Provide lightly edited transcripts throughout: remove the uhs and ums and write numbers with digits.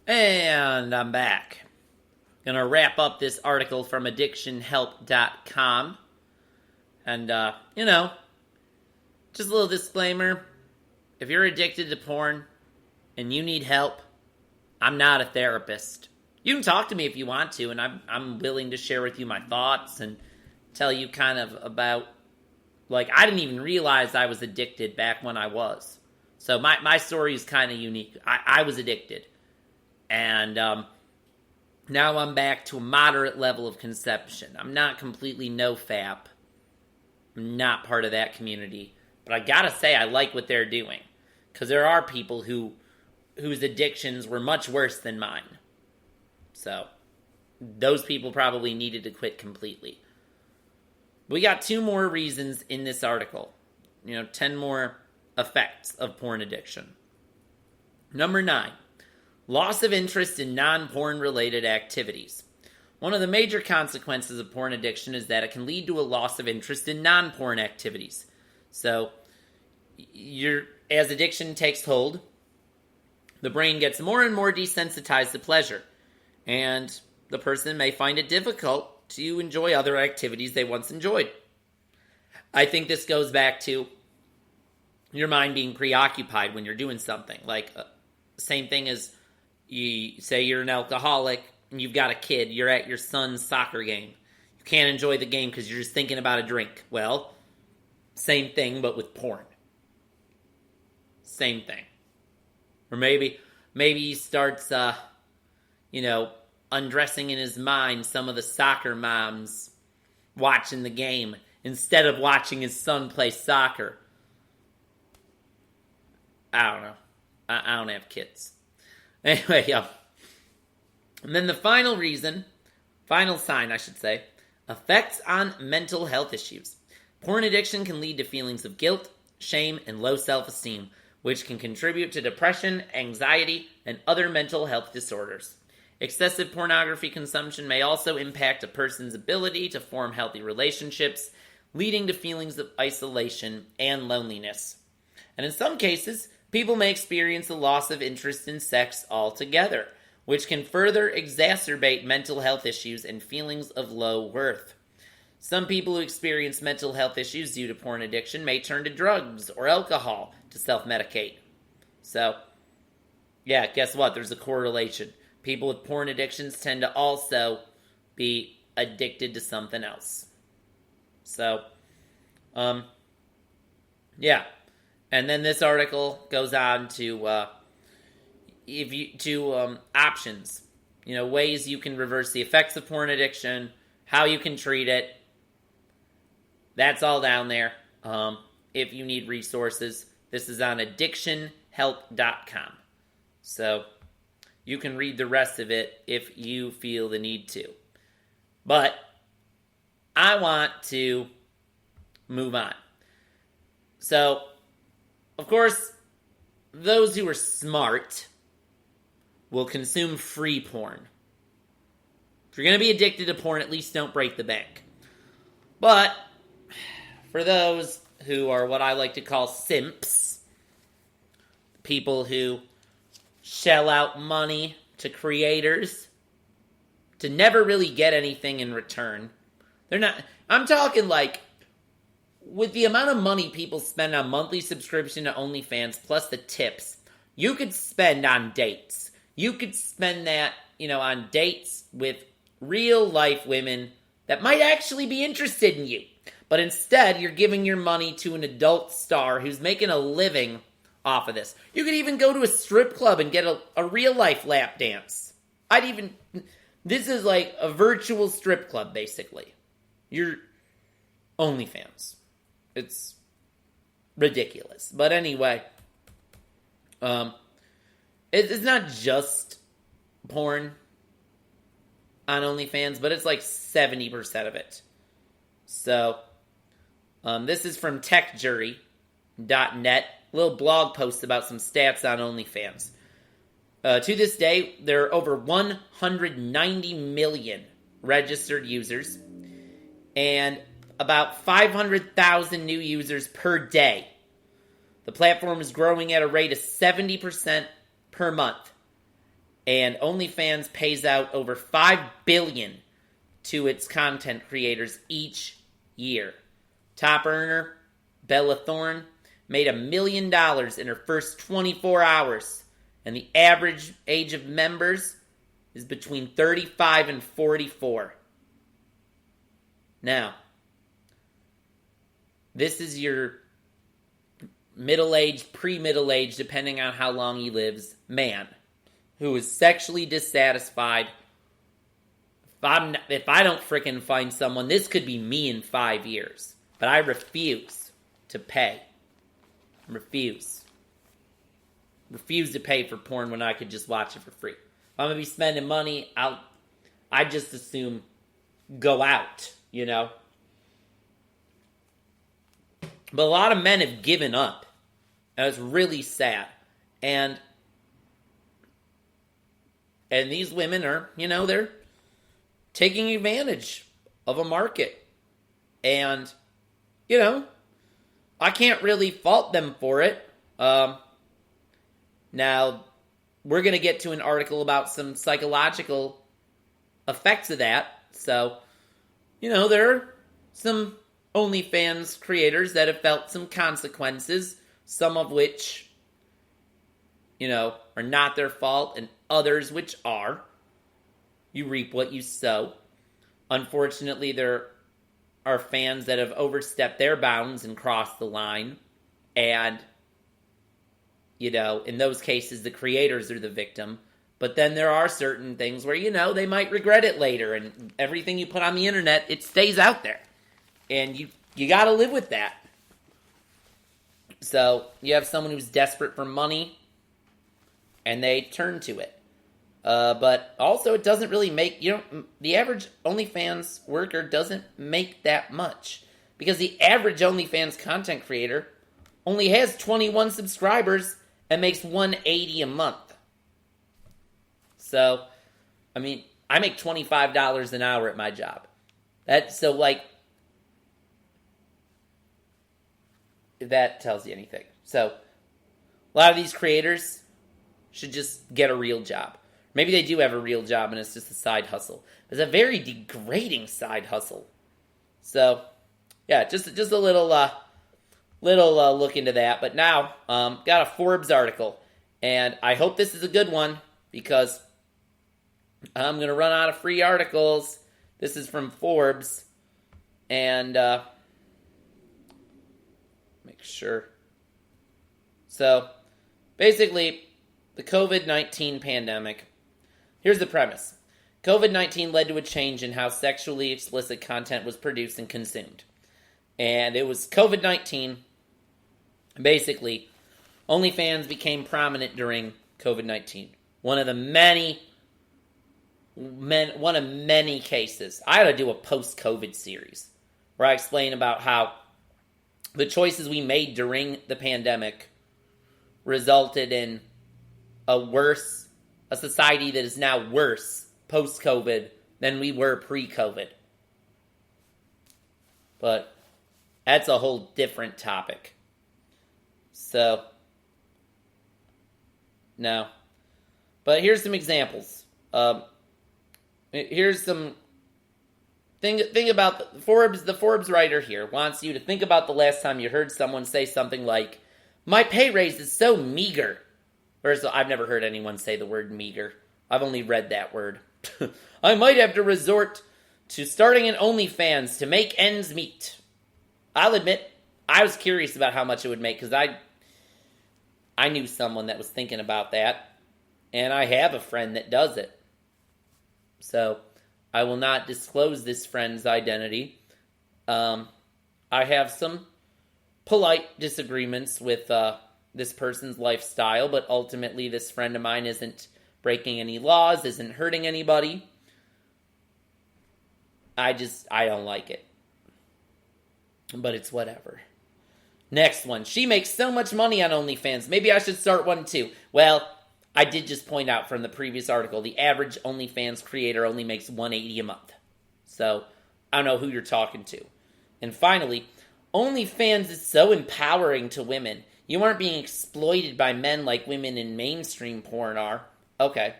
And I'm back. Gonna wrap up this article from addictionhelp.com. And, just a little disclaimer. If you're addicted to porn and you need help, I'm not a therapist. You can talk to me if you want to, and I'm willing to share with you my thoughts and tell you kind of about, I didn't even realize I was addicted back when I was. So my story is kind of unique. I was addicted. And now I'm back to a moderate level of consumption. I'm not completely no-fap. I'm not part of that community. But I gotta say, I like what they're doing. Because there are people whose addictions were much worse than mine. So, those people probably needed to quit completely. We got 2 more reasons in this article. 10 more effects of porn addiction. Number 9. Loss of interest in non-porn related activities. One of the major consequences of porn addiction is that it can lead to a loss of interest in non-porn activities. So, as addiction takes hold, the brain gets more and more desensitized to pleasure, and the person may find it difficult to enjoy other activities they once enjoyed. I think this goes back to your mind being preoccupied when you're doing something. Same thing as you say you're an alcoholic and you've got a kid, you're at your son's soccer game. You can't enjoy the game because you're just thinking about a drink. Well, same thing, but with porn. Same thing. Or maybe he starts, undressing in his mind some of the soccer moms watching the game instead of watching his son play soccer. I don't know. I don't have kids. Anyway, and then the final sign, effects on mental health issues. Porn addiction can lead to feelings of guilt, shame, and low self-esteem, which can contribute to depression, anxiety, and other mental health disorders. Excessive pornography consumption may also impact a person's ability to form healthy relationships, leading to feelings of isolation and loneliness. And in some cases, people may experience a loss of interest in sex altogether, which can further exacerbate mental health issues and feelings of low worth. Some people who experience mental health issues due to porn addiction may turn to drugs or alcohol to self-medicate. So, guess what? There's a correlation. People with porn addictions tend to also be addicted to something else. So, And then this article goes on to options. Ways you can reverse the effects of porn addiction, how you can treat it. That's all down there. If you need resources, this is on addictionhelp.com. So you can read the rest of it if you feel the need to. But I want to move on. So, of course, those who are smart will consume free porn. If you're going to be addicted to porn, at least don't break the bank. But for those who are what I like to call simps, people who shell out money to creators to never really get anything in return. I'm talking with the amount of money people spend on monthly subscription to OnlyFans plus the tips, you could spend on dates. You could spend that, on dates with real life women that might actually be interested in you. But instead, you're giving your money to an adult star who's making a living off of this. You could even go to a strip club and get a real life lap dance. This is like a virtual strip club, basically. You're OnlyFans. It's ridiculous. But anyway, it's not just porn on OnlyFans, but it's 70% of it. So, this is from techjury.net, a little blog post about some stats on OnlyFans. To this day, there are over 190 million registered users and about 500,000 new users per day. The platform is growing at a rate of 70% per month. And OnlyFans pays out over $5 billion to its content creators each year. Top earner, Bella Thorne, made $1 million in her first 24 hours. And the average age of members is between 35 and 44. Now, this is your middle-aged, pre-middle-aged, depending on how long he lives, man who is sexually dissatisfied. If I don't frickin' find someone, this could be me in 5 years. But I refuse to pay. Refuse to pay for porn when I could just watch it for free. If I'm gonna be spending money, I just assume go out, you know. But a lot of men have given up. And it's really sad. And these women are, you know, they're taking advantage of a market. And, you know, I can't really fault them for it. Now, we're going to get to an article about some psychological effects of that. So, you know, there are some OnlyFans creators that have felt some consequences, some of which, you know, are not their fault, and others which are. You reap what you sow. Unfortunately, there are fans that have overstepped their bounds and crossed the line. And, you know, in those cases, the creators are the victim. But then there are certain things where, you know, they might regret it later. And everything you put on the internet, it stays out there. And you got to live with that. So you have someone who's desperate for money, and they turn to it. But also, it doesn't really make, you know, the average OnlyFans worker doesn't make that much. Because the average OnlyFans content creator only has 21 subscribers and makes $180 a month. So, I mean, I make $25 an hour at my job. So, like, if that tells you anything. So, a lot of these creators should just get a real job. Maybe they do have a real job and it's just a side hustle. It's a very degrading side hustle. So, yeah, just a little look into that. But now, got a Forbes article. And I hope this is a good one because I'm going to run out of free articles. This is from Forbes. And, make sure. So, basically, the COVID-19 pandemic. Here's the premise. COVID-19 led to a change in how sexually explicit content was produced and consumed. And it was COVID-19. Basically, OnlyFans became prominent during COVID-19. One of many cases. I ought to do a post-COVID series where I explain about how the choices we made during the pandemic resulted in a society that is now worse post-COVID than we were pre-COVID. But that's a whole different topic. So, no. But here's some examples. Here's some thing about the Forbes writer here wants you to think about the last time you heard someone say something like, "My pay raise is so meager." First of all, I've never heard anyone say the word meager. I've only read that word. "I might have to resort to starting an OnlyFans to make ends meet." I'll admit, I was curious about how much it would make because I knew someone that was thinking about that. And I have a friend that does it. So, I will not disclose this friend's identity. I have some polite disagreements with this person's lifestyle, but ultimately this friend of mine isn't breaking any laws, isn't hurting anybody. I don't like it. But it's whatever. Next one. "She makes so much money on OnlyFans. Maybe I should start one too." Well, I did just point out from the previous article, the average OnlyFans creator only makes $180 a month. So, I don't know who you're talking to. And finally, OnlyFans is so empowering to women. You aren't being exploited by men like women in mainstream porn are. Okay.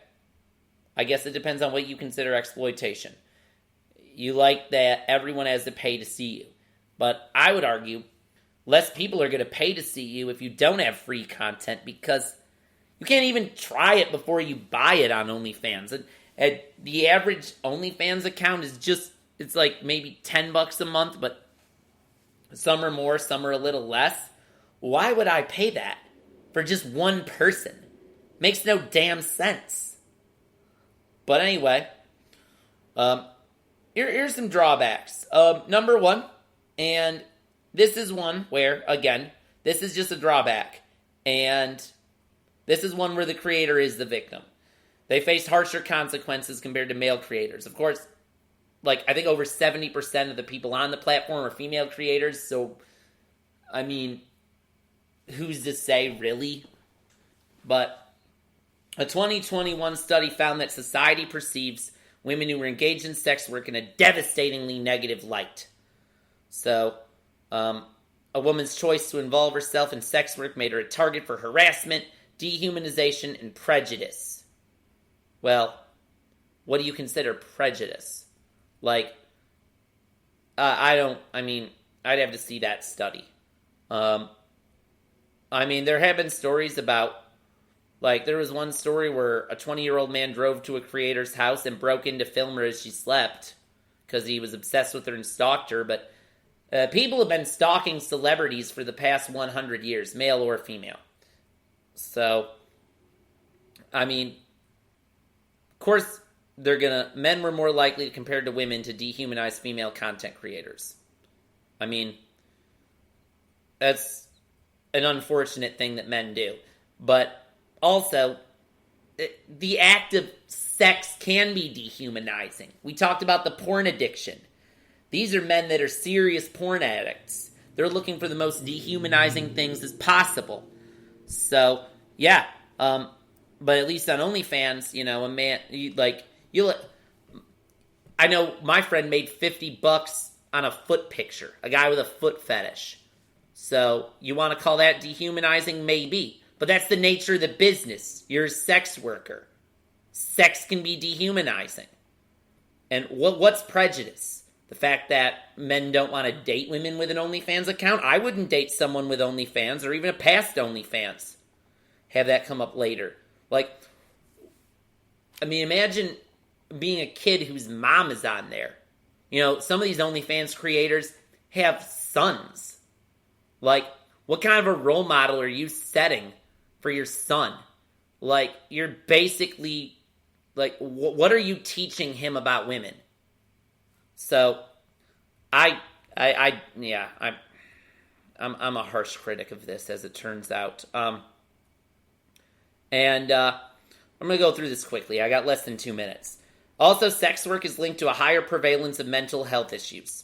I guess it depends on what you consider exploitation. You like that everyone has to pay to see you. But I would argue less people are going to pay to see you if you don't have free content, because you can't even try it before you buy it on OnlyFans. And the average OnlyFans account is just, it's like maybe $10 a month, but some are more, some are a little less. Why would I pay that for just one person? Makes no damn sense. But anyway, here's some drawbacks. Number one, and this is one where, again, this is just a drawback. And this is one where the creator is the victim. They face harsher consequences compared to male creators. Of course, like, I think over 70% of the people on the platform are female creators. So, I mean, who's to say, really? But a 2021 study found that society perceives women who were engaged in sex work in a devastatingly negative light. So, a woman's choice to involve herself in sex work made her a target for harassment, dehumanization, and prejudice. Well, what do you consider prejudice? Like, I'd have to see that study. There have been stories about, like, there was one story where a 20-year-old man drove to a creator's house and broke in to film her as she slept because he was obsessed with her and stalked her. But people have been stalking celebrities for the past 100 years, male or female. So, of course, men were more likely compared to women to dehumanize female content creators. That's an unfortunate thing that men do. But also, the act of sex can be dehumanizing. We talked about the porn addiction. These are men that are serious porn addicts. They're looking for the most dehumanizing things as possible. So, yeah. But at least on OnlyFans, a man, I know my friend made $50 on a foot picture. A guy with a foot fetish. So, you want to call that dehumanizing? Maybe. But that's the nature of the business. You're a sex worker. Sex can be dehumanizing. And what's prejudice? The fact that men don't want to date women with an OnlyFans account? I wouldn't date someone with OnlyFans or even a past OnlyFans. Have that come up later. Imagine being a kid whose mom is on there. Some of these OnlyFans creators have sons. What kind of a role model are you setting for your son? You're basically, what are you teaching him about women? So, I'm a harsh critic of this, as it turns out. I'm going to go through this quickly. I got less than 2 minutes. Also, sex work is linked to a higher prevalence of mental health issues.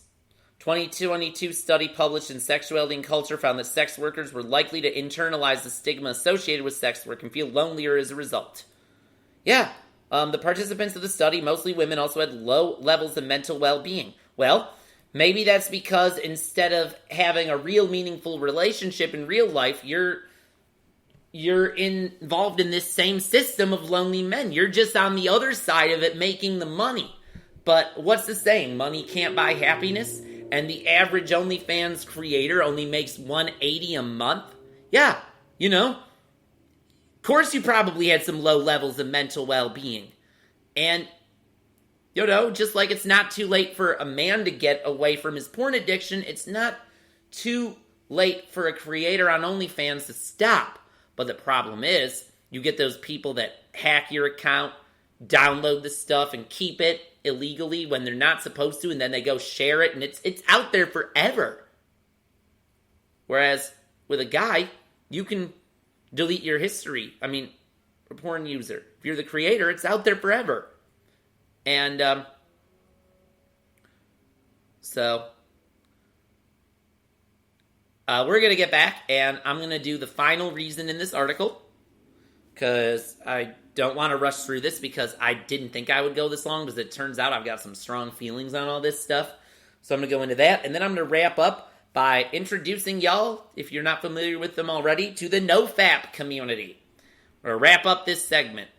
2022 study published in Sexuality and Culture found that sex workers were likely to internalize the stigma associated with sex work and feel lonelier as a result. Yeah, the participants of the study, mostly women, also had low levels of mental well-being. Well, maybe that's because instead of having a real meaningful relationship in real life, you're involved in this same system of lonely men. You're just on the other side of it making the money. But what's the saying? Money can't buy happiness? And the average OnlyFans creator only makes $180 a month? Yeah, of course you probably had some low levels of mental well-being. And, just like it's not too late for a man to get away from his porn addiction, it's not too late for a creator on OnlyFans to stop. But the problem is, you get those people that hack your account, download the stuff, and keep it illegally when they're not supposed to, and then they go share it, and it's out there forever. Whereas, with a guy, you can delete your history. A porn user. If you're the creator, it's out there forever. And, we're going to get back, and I'm going to do the final reason in this article, because I don't want to rush through this, because I didn't think I would go this long, because it turns out I've got some strong feelings on all this stuff. So I'm going to go into that, and then I'm going to wrap up by introducing y'all, if you're not familiar with them already, to the NoFap community. We're going to wrap up this segment.